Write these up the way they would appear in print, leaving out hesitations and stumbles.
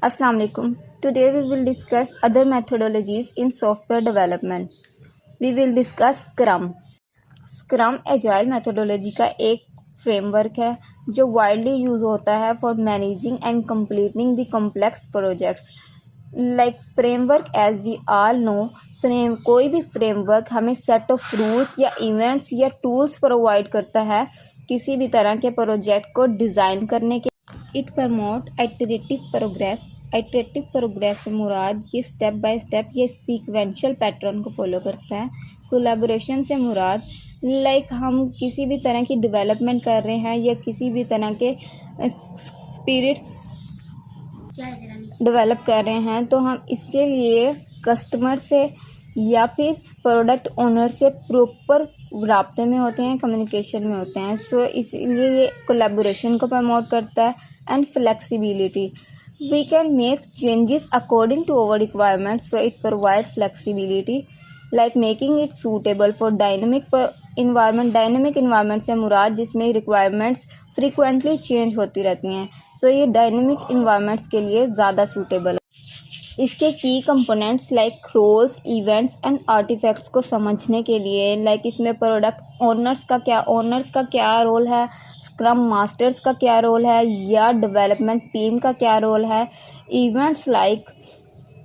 Assalamu alaikum. Today we will discuss other methodologies in software development. We will discuss Scrum. Scrum Agile methodology का एक framework है जो widely use होता है for managing and completing the complex projects. Like framework as we all know, कोई भी framework हमें set of rules या इवेंट्स या टूल्स प्रोवाइड करता है किसी भी तरह के प्रोजेक्ट को डिज़ाइन करने के। इट प्रमोट आइटरेटिव प्रोग्रेस से मुराद ये स्टेप बाय स्टेप ये सीक्वेंशियल पैटर्न को फॉलो करता है। कोलैबोरेशन से मुराद हम किसी भी तरह की डेवलपमेंट कर रहे हैं या किसी भी तरह के स्पिरिट्स डेवलप कर रहे हैं तो हम इसके लिए कस्टमर से या फिर प्रोडक्ट ओनर से प्रॉपर राब्ते में होते हैं, कम्युनिकेशन में होते हैं। सो इसलिए ये कोलैबोरेशन को प्रमोट करता है and flexibility. We can make changes according to our requirements, so it provide flexibility like making it suitable for dynamic environment से मुराद जिसमें रिक्वायरमेंट्स फ्रीक्वेंटली चेंज होती रहती हैं। सो ये डायनेमिक इन्वायरमेंट्स के लिए ज़्यादा सूटेबल है। इसके की components like roles, events and artifacts को समझने के लिए इसमें प्रोडक्ट ओनर्स का क्या रोल है, स्क्रम मास्टर्स का क्या रोल है या डेवलपमेंट टीम का क्या रोल है। Events like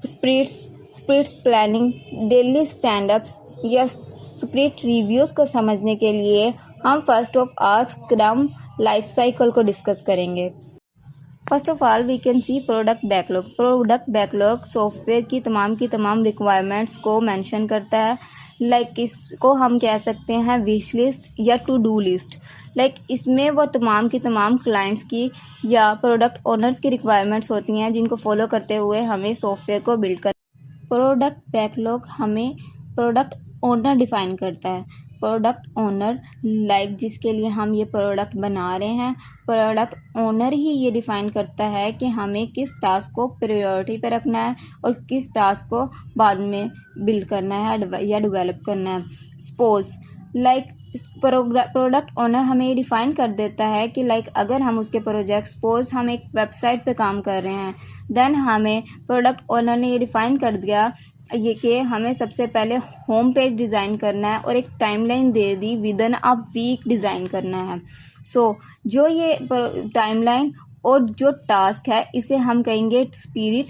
sprints planning, daily standups या स्प्रिट रिव्यूज़ को समझने के लिए हम first of all scrum life cycle को डिस्कस करेंगे। First of all we can see product backlog software की तमाम रिक्वायरमेंट्स को मेंशन करता है। इसको हम कह सकते हैं विश लिस्ट या टू डू लिस्ट। इसमें वो तमाम क्लाइंट्स की या प्रोडक्ट ओनर्स की रिक्वायरमेंट्स होती हैं जिनको फॉलो करते हुए हमें सॉफ्टवेयर को बिल्ड कर। प्रोडक्ट बैकलॉग हमें प्रोडक्ट ओनर डिफाइन करता है। प्रोडक्ट ओनर जिसके लिए हम ये प्रोडक्ट बना रहे हैं, प्रोडक्ट ओनर ही ये डिफ़ाइन करता है कि हमें किस टास्क को प्रायोरिटी पे रखना है और किस टास्क को बाद में बिल्ड करना है या डेवलप करना है। सपोज प्रोडक्ट ओनर हमें ये डिफ़ाइन कर देता है कि अगर हम उसके प्रोजेक्ट सपोज हम एक वेबसाइट पे काम कर रहे हैं, देन हमें प्रोडक्ट ओनर ने ये डिफ़ाइन कर दिया ये कि हमें सबसे पहले होम पेज डिज़ाइन करना है और एक टाइमलाइन दे दी विदिन अ वीक डिज़ाइन करना है। सो जो ये टाइमलाइन और जो टास्क है इसे हम कहेंगे स्पिरिट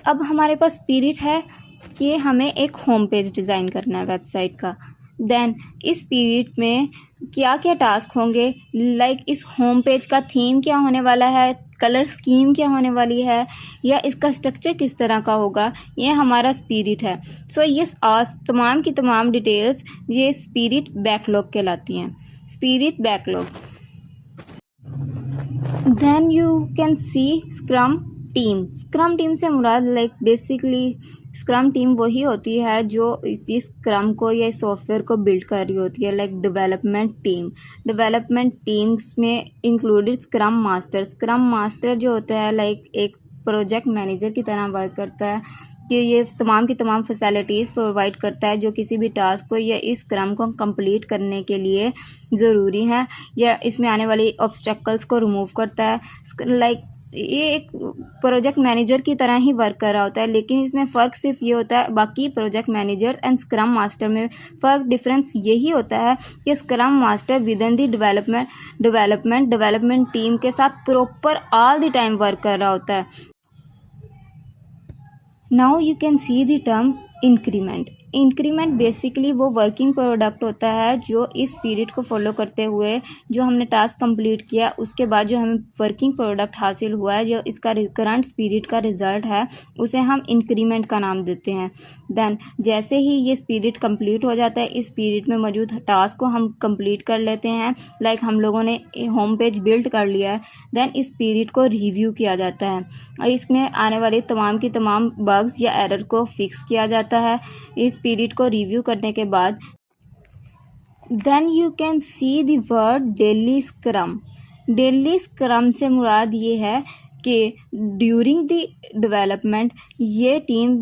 अब हमारे पास स्पिरिट है कि हमें एक होम पेज डिज़ाइन करना है वेबसाइट का। देन इस पीरियड में क्या क्या टास्क होंगे, इस होम पेज का थीम क्या होने वाला है, कलर स्कीम क्या होने वाली है या इसका स्ट्रक्चर किस तरह का होगा, ये हमारा स्पिरिट है। सो ये तमाम की तमाम डिटेल्स ये स्पिरिट बैकलॉग कहलाती हैं। Sprint backlog. Then you can see scrum team से मुराद बेसिकली स्क्रम टीम वही होती है जो इसी स्क्रम को या सॉफ्टवेयर को बिल्ड कर रही होती है। डेवलपमेंट टीम्स में इंक्लूडेड स्क्रम मास्टर जो होता है एक प्रोजेक्ट मैनेजर की तरह वर्क करता है कि ये तमाम की तमाम फैसिलिटीज़ प्रोवाइड करता है जो किसी भी टास्क को या इस क्रम को कंप्लीट करने के लिए ज़रूरी हैं या इसमें आने वाली ऑब्स्टेकल्स को रिमूव करता है। ये एक प्रोजेक्ट मैनेजर की तरह ही वर्क कर रहा होता है, लेकिन इसमें फ़र्क सिर्फ ये होता है, बाकी project manager and scrum master में डिफरेंस यही होता है कि scrum master with in the development team के साथ proper all the time work कर रहा होता है। Now you can see the term increment basically वो वर्किंग प्रोडक्ट होता है जो इस पीरियड को फॉलो करते हुए जो हमने टास्क कंप्लीट किया उसके बाद जो हमें वर्किंग प्रोडक्ट हासिल हुआ है, जो इसका करंट पीरियड का रिजल्ट है, उसे हम इंक्रीमेंट का नाम देते हैं। देन जैसे ही ये पीरियड कंप्लीट हो जाता है, इस पीरियड में मौजूद टास्क को हम कंप्लीट कर लेते हैं। हम लोगों ने होम पेज बिल्ड कर लिया है, देन इस पीरियड को रिव्यू किया जाता है और इसमें आने वाले तमाम की तमाम बग्स या एरर को फिक्स किया जाता है। इस पीरियड को रिव्यू करने के बाद then you can see the word daily scrum से मुराद ये है कि ड्यूरिंग द डेवलपमेंट ये team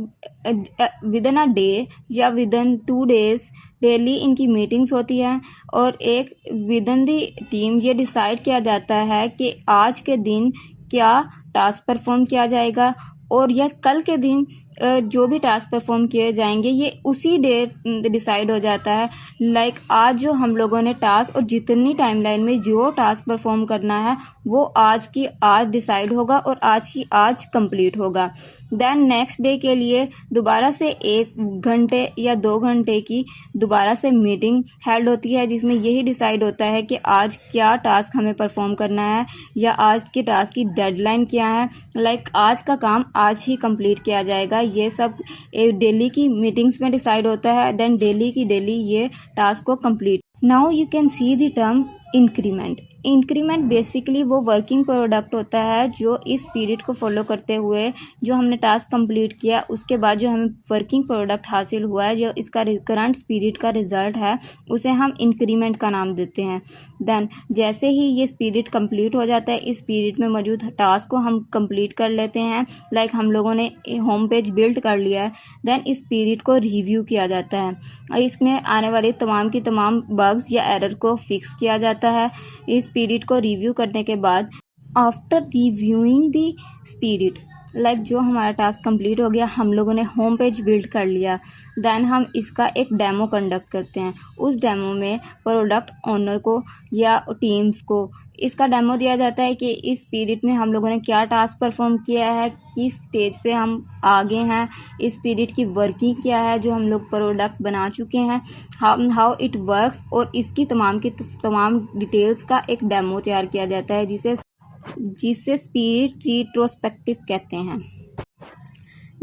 within a day या विद इन 2 days डेली इनकी मीटिंग्स होती हैं और एक विद इन द टीम ये डिसाइड किया जाता है कि आज के दिन क्या टास्क परफॉर्म किया जाएगा, और यह कल के दिन जो भी टास्क परफॉर्म किए जाएंगे ये उसी डे डिसाइड हो जाता है। लाइक आज जो हम लोगों ने टास्क और जितनी टाइमलाइन में जो टास्क परफॉर्म करना है वो आज की आज डिसाइड होगा और आज की आज कंप्लीट होगा। देन नेक्स्ट डे के लिए दोबारा से 1 घंटे या 2 घंटे की दोबारा से मीटिंग हेल्ड होती है, जिसमें यही डिसाइड होता है कि आज क्या टास्क हमें परफॉर्म करना है या आज के टास्क की डेडलाइन क्या है। लाइक आज का काम आज ही कंप्लीट किया जाएगा। ये सब डेली की मीटिंग्स में डिसाइड होता है। देन डेली की डेली ये टास्क को complete. Now you can see the term increment. Increment basically वो वर्किंग प्रोडक्ट होता है जो इस पीरियड को फॉलो करते हुए जो हमने टास्क कंप्लीट किया उसके बाद जो हमें वर्किंग प्रोडक्ट हासिल हुआ है, जो इसका करंट पीरियड का रिजल्ट है, उसे हम इंक्रीमेंट का नाम देते हैं। देन जैसे ही ये पीरियड कंप्लीट हो जाता है, इस पीरियड में मौजूद टास्क को हम कंप्लीट कर लेते हैं। लाइक हम लोगों ने होम पेज बिल्ड कर लिया है, देन इस पीरियड को रिव्यू किया जाता है और इसमें आने वाली तमाम की तमाम बग्स या एरर को फिक्स किया जाता है। इस पीरियड को रिव्यू करने के बाद after reviewing the period, like जो हमारा टास्क कंप्लीट हो गया, हम लोगों ने होम पेज बिल्ड कर लिया, देन हम इसका एक डेमो कंडक्ट करते हैं। उस डेमो में प्रोडक्ट ओनर को या टीम्स को इसका डेमो दिया जाता है कि इस पीरियड में हम लोगों ने क्या टास्क परफॉर्म किया है, किस स्टेज पे हम आगे हैं, इस पीरियड की वर्किंग क्या है जो हम लोग प्रोडक्ट बना चुके हैं, हाउ इट वर्क्स, और इसकी तमाम की तमाम डिटेल्स का एक डेमो तैयार किया जाता है जिसे स्पिरिट रिट्रोस्पेक्टिव कहते हैं।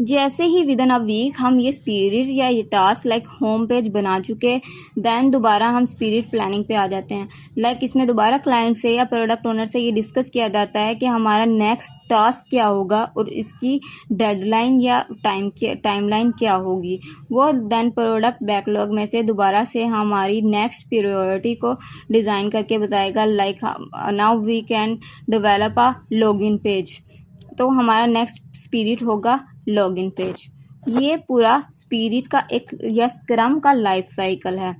जैसे ही विद इन अ वीक हम ये स्पिरिट या ये टास्क लाइक होम पेज बना चुके, देन दोबारा हम स्पिरिट प्लानिंग पे आ जाते हैं। लाइक इसमें दोबारा क्लाइंट से या प्रोडक्ट ओनर से ये डिस्कस किया जाता है कि हमारा नेक्स्ट टास्क क्या होगा और इसकी डेडलाइन या टाइमलाइन क्या होगी। वो देन प्रोडक्ट बैकलॉग में से दोबारा से हमारी नेक्स्ट प्रायोरिटी को डिज़ाइन करके बताएगा। Like now we can develop a login page, तो हमारा नेक्स्ट स्पिरिट होगा लॉगिन पेज। ये पूरा स्पिरिट का एक या स्क्रम का लाइफ साइकिल है।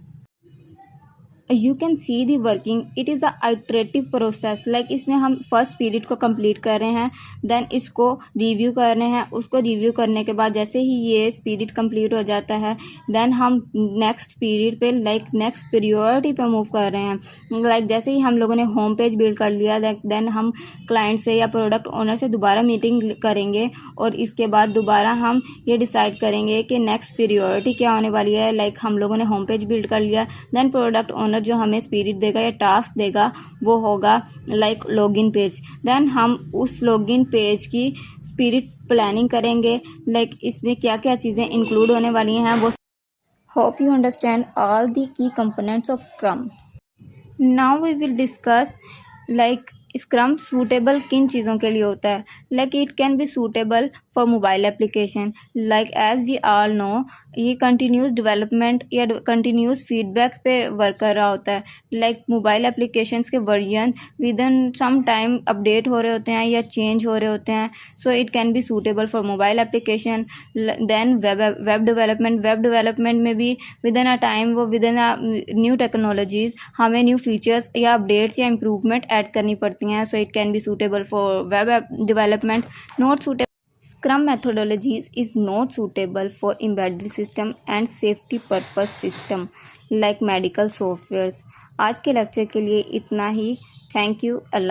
You can see the working, it is a iterative process. Like इसमें हम फर्स्ट पीरियड को कंप्लीट कर रहे हैं, देन इसको रिव्यू कर रहे हैं। उसको रिव्यू करने के बाद जैसे ही ये पीरियड कंप्लीट हो जाता है, देन हम नेक्स्ट पीरियड पे लाइक नेक्स्ट प्रायोरिटी पे मूव कर रहे हैं। लाइक जैसे ही हम लोगों ने होम पेज बिल्ड कर लिया, देन हम क्लाइंट से या प्रोडक्ट ओनर से दोबारा मीटिंग करेंगे और इसके बाद दोबारा हम ये डिसाइड करेंगे कि नेक्स्ट प्रायोरिटी क्या होने वाली है। लाइक हम लोगों ने होम पेज बिल्ड कर लिया, देन प्रोडक्ट ओनर जो हमें स्पिरिट देगा या टास्क देगा वो होगा लाइक लॉगिन पेज। देन हम उस लॉगिन पेज की स्पिरिट प्लानिंग करेंगे, लाइक इसमें क्या क्या चीज़ें इंक्लूड होने वाली हैं वो। Hope you understand all the key components of scrum. Now we will discuss like scrum suitable किन चीज़ों के लिए होता है। Like it can be suitable for mobile application, like as we all know ये कंटिन्यूस डेवलपमेंट या continuous feedback पे work कर रहा होता है। लाइक मोबाइल एप्लीकेशंस के version within some time update हो रहे होते हैं या चेंज हो रहे होते हैं, so it can be suitable for mobile application. Then web development में भी विद इन अ टाइम वो within a new technologies हमें न्यू फीचर्स या अपडेट्स या इम्प्रूवमेंट ऐड करनी पड़ती हैं, so it can be suitable for web development. Not suitable Scrum methodologies is not suitable for embedded system and safety purpose system like medical softwares। आज के lecture के लिए इतना ही। Thank you. अल्लाह।